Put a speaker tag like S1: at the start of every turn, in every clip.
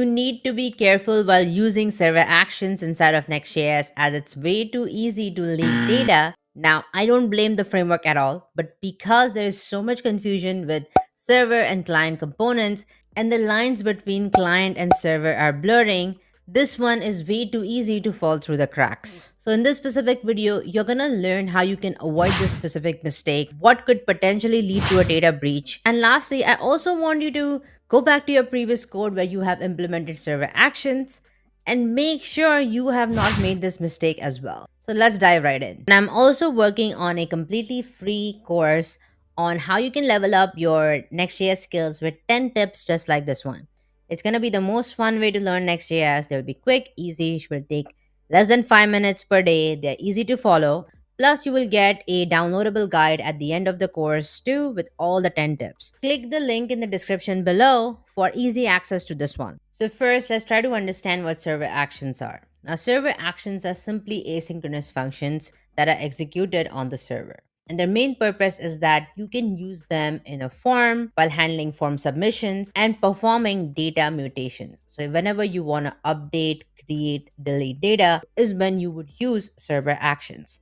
S1: You need to be careful while using server actions inside of Next.js as it's way too easy to leak data. Now, I don't blame the framework at all, but because there is so much confusion with server and client components and the lines between client and server are blurring, this one is way too easy to fall through the cracks. So in this specific video, you're gonna learn how you can avoid this specific mistake, what could potentially lead to a data breach. And lastly, I also want you to go back to your previous code where you have implemented server actions and make sure you have not made this mistake as well. So let's dive right in. And I'm also working on a completely free course on how you can level up your Next.js skills with 10 tips just like this one. It's going to be the most fun way to learn Next.js. They'll be quick, easy, it will take less than 5 minutes per day. They're easy to follow. Plus, you will get a downloadable guide at the end of the course too with all the 10 tips. Click the link in the description below for easy access to this one. So first, let's try to understand what server actions are. Now, server actions are simply asynchronous functions that are executed on the server. And their main purpose is that you can use them in a form while handling form submissions and performing data mutations. So whenever you want to update, create, delete data is when you would use server actions.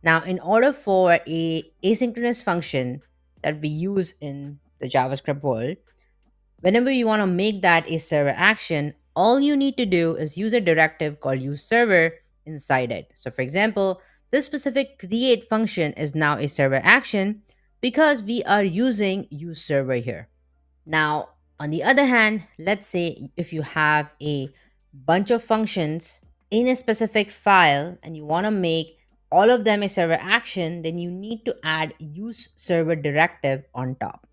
S1: Now, in order for a asynchronous function that we use in the JavaScript world, whenever you want to make that a server action, all you need to do is use a directive called useServer inside it. So for example, this specific create function is now a server action because we are using useServer here. Now, on the other hand, let's say if you have a bunch of functions in a specific file and you want to make all of them a server action, then you need to add use server directive on top.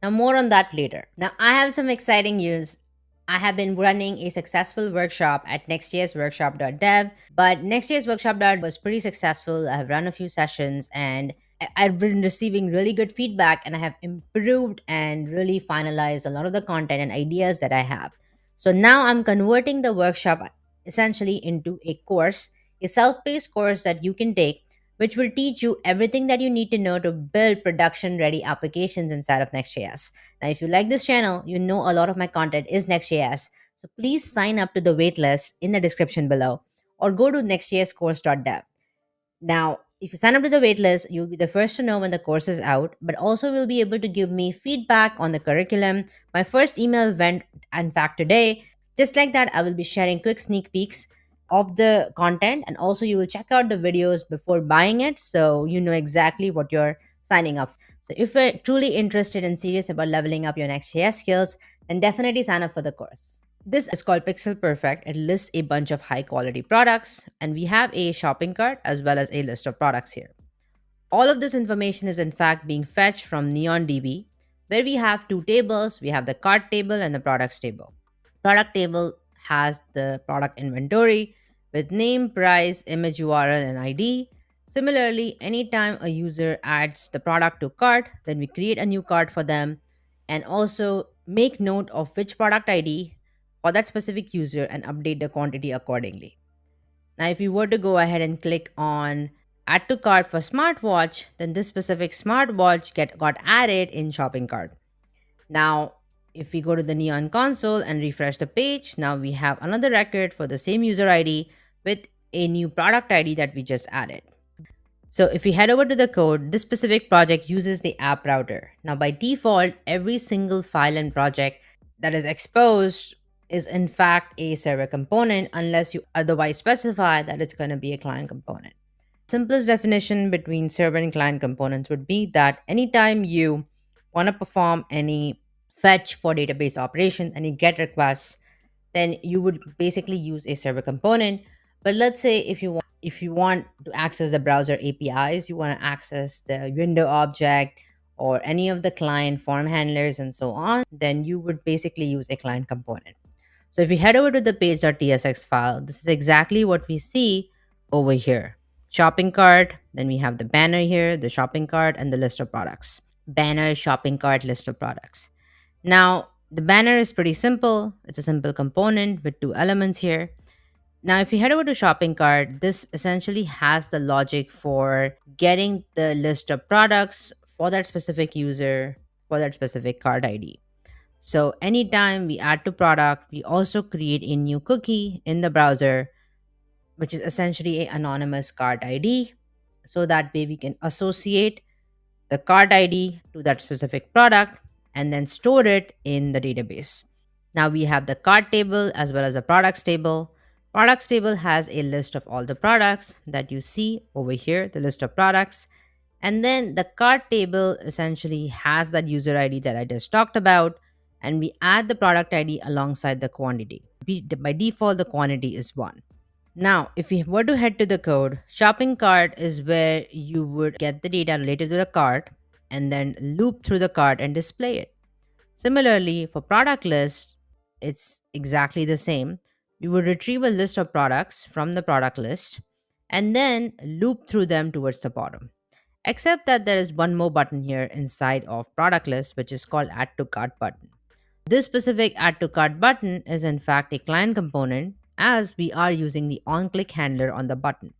S1: Now, more on that later. Now, I have some exciting news. I have been running a successful workshop at nextjsworkshop.dev, but nextjsworkshop.dev was pretty successful. I have run a few sessions and I've been receiving really good feedback and I have improved and really finalized a lot of the content and ideas that I have. So now I'm converting the workshop essentially into a course, a self-paced course that you can take, which will teach you everything that you need to know to build production-ready applications inside of Next.js. Now, if you like this channel, you know a lot of my content is Next.js. So please sign up to the waitlist in the description below or go to nextjscourse.dev. Now, if you sign up to the waitlist, you'll be the first to know when the course is out, but also will be able to give me feedback on the curriculum. My first email went, in fact, today. Just like that, I will be sharing quick sneak peeks of the content, and also you will check out the videos before buying it so you know exactly what you're signing up. So if you're truly interested and serious about leveling up your Next.js skills, then definitely sign up for the course. This is called Pixel Perfect. It lists a bunch of high quality products, and we have a shopping cart as well as a list of products here. All of this information is in fact being fetched from NeonDB, where we have two tables. We have the cart table and the products table. Product table has the product inventory with name, price, image URL, and ID. Similarly, anytime a user adds the product to cart, then we create a new cart for them and also make note of which product ID for that specific user and update the quantity accordingly. Now, if you were to go ahead and click on add to cart for smartwatch, then this specific smartwatch got added in shopping cart. Now, if we go to the Neon console and refresh the page, now we have another record for the same user ID with a new product ID that we just added. So if we head over to the code, this specific project uses the app router. Now by default, every single file and project that is exposed is in fact a server component unless you otherwise specify that it's going to be a client component. Simplest definition between server and client components would be that anytime you want to perform any fetch for database operations, any get requests, then you would basically use a server component. But let's say if you want to access the browser APIs, you want to access the window object or any of the client form handlers and so on, then you would basically use a client component. So if we head over to the page.tsx file, this is exactly what we see over here. Shopping cart, then we have the banner here, the shopping cart, and the list of products. Banner, shopping cart, list of products. Now, the banner is pretty simple. It's a simple component with two elements here. Now, if you head over to shopping cart, this essentially has the logic for getting the list of products for that specific user, for that specific cart ID. So anytime we add to product, we also create a new cookie in the browser, which is essentially a anonymous cart ID. So that way we can associate the cart ID to that specific product and then store it in the database. Now we have the cart table as well as the products table. Products table has a list of all the products that you see over here, the list of products. And then the cart table essentially has that user ID that I just talked about. And we add the product ID alongside the quantity. By default, the quantity is 1. Now, if we were to head to the code, shopping cart is where you would get the data related to the cart and then loop through the cart and display it. Similarly, for product list, it's exactly the same. You would retrieve a list of products from the product list and then loop through them towards the bottom. Except that there is one more button here inside of product list, which is called add to cart button. This specific add to cart button is in fact a client component as we are using the on click handler on the button.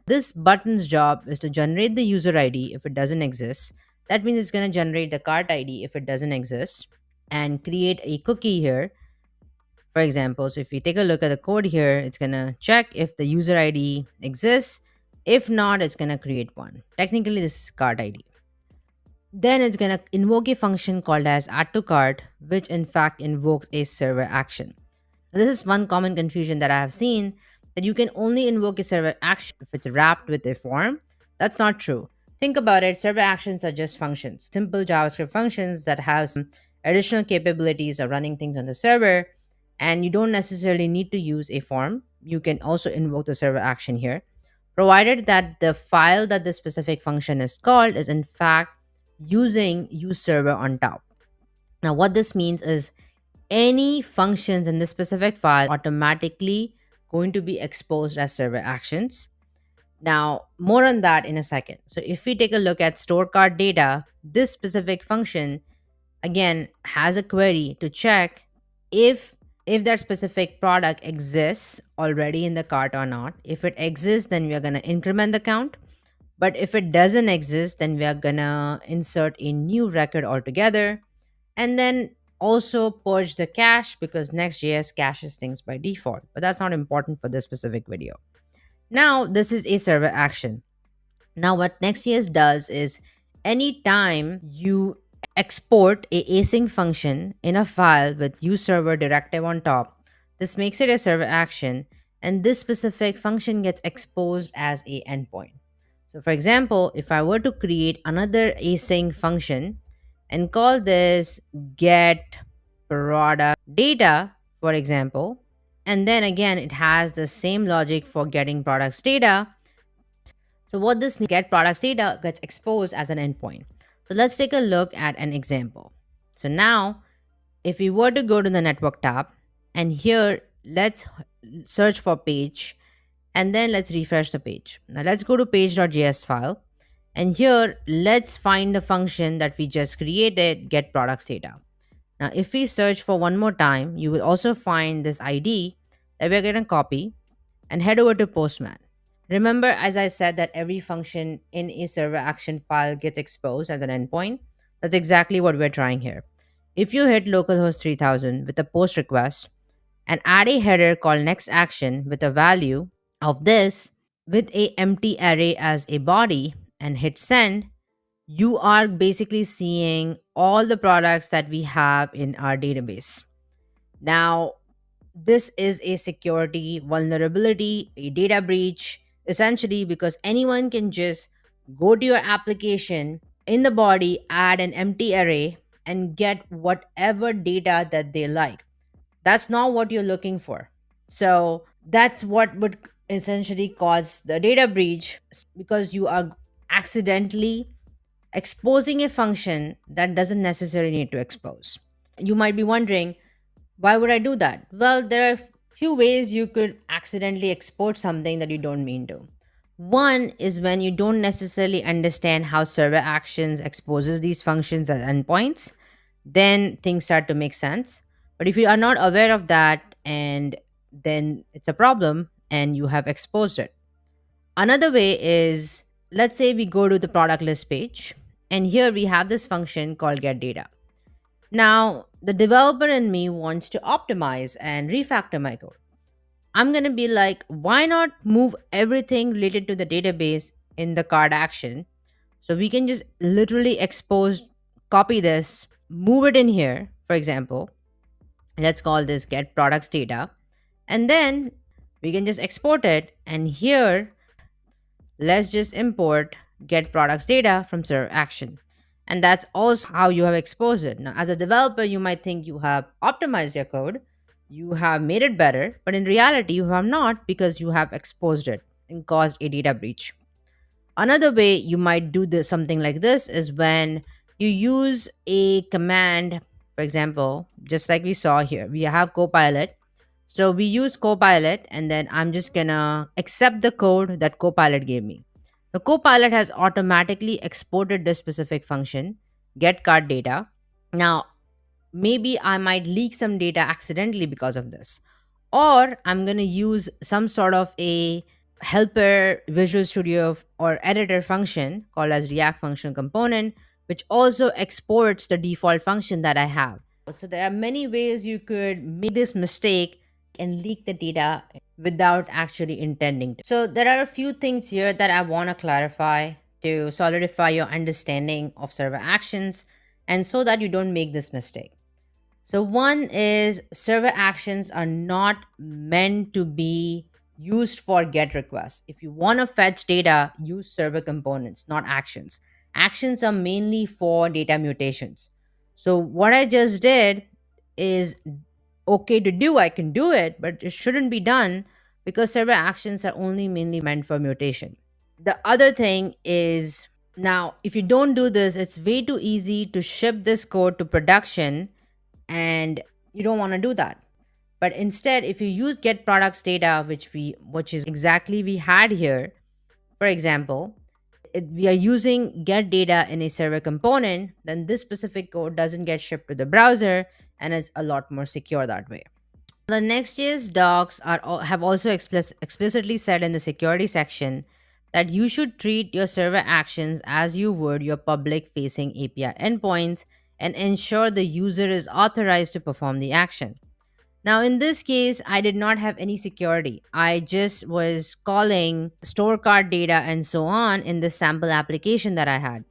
S1: This button's job is to generate the user ID if it doesn't exist. That means it's going to generate the cart ID if it doesn't exist and create a cookie here. For example, so if we take a look at the code here, it's going to check if the user ID exists. If not, it's going to create one. Technically, this is cart ID. Then it's going to invoke a function called as add to cart, which in fact invokes a server action. This is one common confusion that I have seen, that you can only invoke a server action if it's wrapped with a form. That's not true. Think about it, server actions are just functions, simple JavaScript functions that have some additional capabilities of running things on the server, and you don't necessarily need to use a form. You can also invoke the server action here, provided that the file that the specific function is called is in fact using use server on top. Now, what this means is any functions in this specific file automatically going to be exposed as server actions. Now, more on that in a second. So if we take a look at store cart data, this specific function again has a query to check if if that specific product exists already in the cart or not. If it exists, then we are going to increment the count. But if it doesn't exist, then we are going to insert a new record altogether and then also purge the cache because Next.js caches things by default. But that's not important for this specific video. Now, this is a server action. Now, what Next.js does is anytime you export a async function in a file with useServer directive on top, this makes it a server action, and this specific function gets exposed as a endpoint. So, for example, if I were to create another async function and call this get product data, for example, and then again, it has the same logic for getting products data. So what this means, get products data gets exposed as an endpoint. So let's take a look at an example. So now, if we were to go to the network tab, and here let's search for page, and then let's refresh the page. Now let's go to page.js file, and here let's find the function that we just created, get products data. Now if we search for one more time, you will also find this ID that we're going to copy and head over to Postman. Remember, as I said, that every function in a server action file gets exposed as an endpoint. That's exactly what we're trying here. If you hit localhost 3000 with a post request and add a header called next action with a value of this with a empty array as a body and hit send, you are basically seeing all the products that we have in our database. Now, this is a security vulnerability, a data breach, essentially because anyone can just go to your application in the body, add an empty array, and get whatever data that they like. That's not what you're looking for. So that's what would essentially cause the data breach because you are accidentally exposing a function that doesn't necessarily need to expose. You might be wondering, why would I do that? Well, there are a few ways you could accidentally export something that you don't mean to. One is when you don't necessarily understand how server actions exposes these functions as endpoints, then things start to make sense. But if you are not aware of that, and then it's a problem and you have exposed it. Another way is, let's say we go to the product list page, and here we have this function called get data. Now, the developer in me wants to optimize and refactor my code. I'm going to be like, why not move everything related to the database in the card action? So we can just literally expose, copy this, move it in here, for example. Let's call this get products data. And then we can just export it. And here, let's just import get products data from server action. And that's also how you have exposed it. Now, as a developer, you might think you have optimized your code, you have made it better, but in reality, you have not because you have exposed it and caused a data breach. Another way you might do this something like this is when you use a command, for example, just like we saw here, we have Copilot. So we use Copilot, and then I'm just gonna accept the code that Copilot gave me. The Copilot has automatically exported this specific function, get card data. Now, maybe I might leak some data accidentally because of this. Or I'm going to use some sort of a helper Visual Studio or editor function called as React function component, which also exports the default function that I have. So there are many ways you could make this mistake and leak the data without actually intending to. So there are a few things here that I want to clarify to solidify your understanding of server actions and so that you don't make this mistake. So, one is server actions are not meant to be used for GET requests. If you want to fetch data, use server components, not actions. Actions are mainly for data mutations. So, what I just did is okay to do. I can do it, but it shouldn't be done because server actions are only mainly meant for mutation. The other thing is now, if you don't do this, it's way too easy to ship this code to production and you don't want to do that. But instead, if you use get products data, which is exactly we had here, for example, we are using get data in a server component, then this specific code doesn't get shipped to the browser and it's a lot more secure that way. The Next.js docs have also explicitly said in the security section that you should treat your server actions as you would your public facing API endpoints and ensure the user is authorized to perform the action. Now, in this case, I did not have any security. I just was calling store card data and so on in the sample application that I had.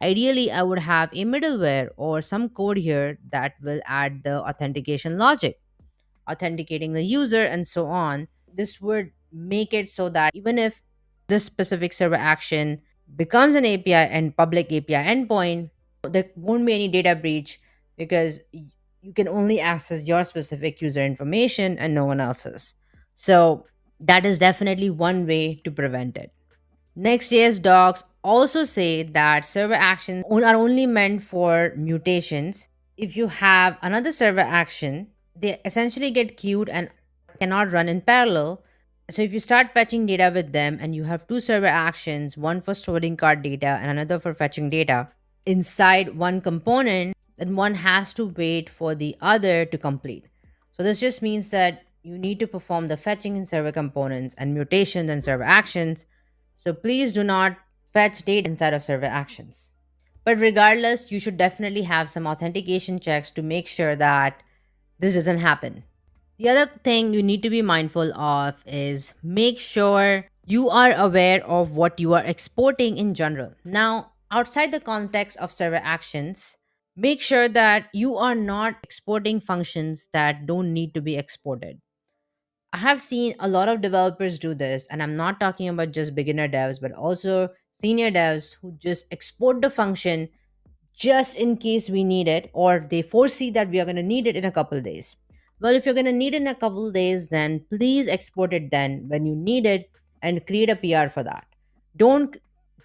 S1: Ideally, I would have a middleware or some code here that will add the authentication logic, authenticating the user and so on. This would make it so that even if this specific server action becomes an API and public API endpoint, there won't be any data breach because you can only access your specific user information and no one else's. So that is definitely one way to prevent it. Next.js docs also say that server actions are only meant for mutations. If you have another server action, they essentially get queued and cannot run in parallel. So if you start fetching data with them and you have two server actions, one for storing card data and another for fetching data inside one component, then one has to wait for the other to complete. So this just means that you need to perform the fetching in server components and mutations and server actions. So please do not fetch data inside of server actions. But regardless, you should definitely have some authentication checks to make sure that this doesn't happen. The other thing you need to be mindful of is make sure you are aware of what you are exporting in general. Now, outside the context of server actions, make sure that you are not exporting functions that don't need to be exported. I have seen a lot of developers do this, and I'm not talking about just beginner devs, but also senior devs who just export the function just in case we need it, or they foresee that we are going to need it in a couple days. Well, if you're going to need it in a couple days, then please export it then when you need it and create a PR for that. Don't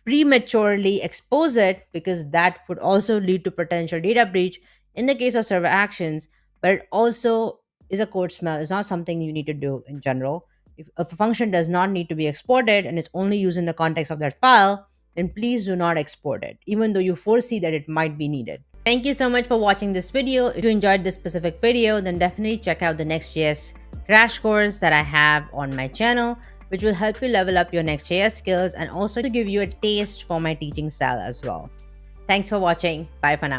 S1: prematurely expose it because that would also lead to potential data breach in the case of server actions, but it also is a code smell. It's not something you need to do in general. If a function does not need to be exported and it's only used in the context of that file, then please do not export it, even though you foresee that it might be needed. Thank you so much for watching this video. If you enjoyed this specific video, then definitely check out the Next.js crash course that I have on my channel, which will help you level up your Next.js skills and also to give you a taste for my teaching style as well. Thanks for watching. Bye for now.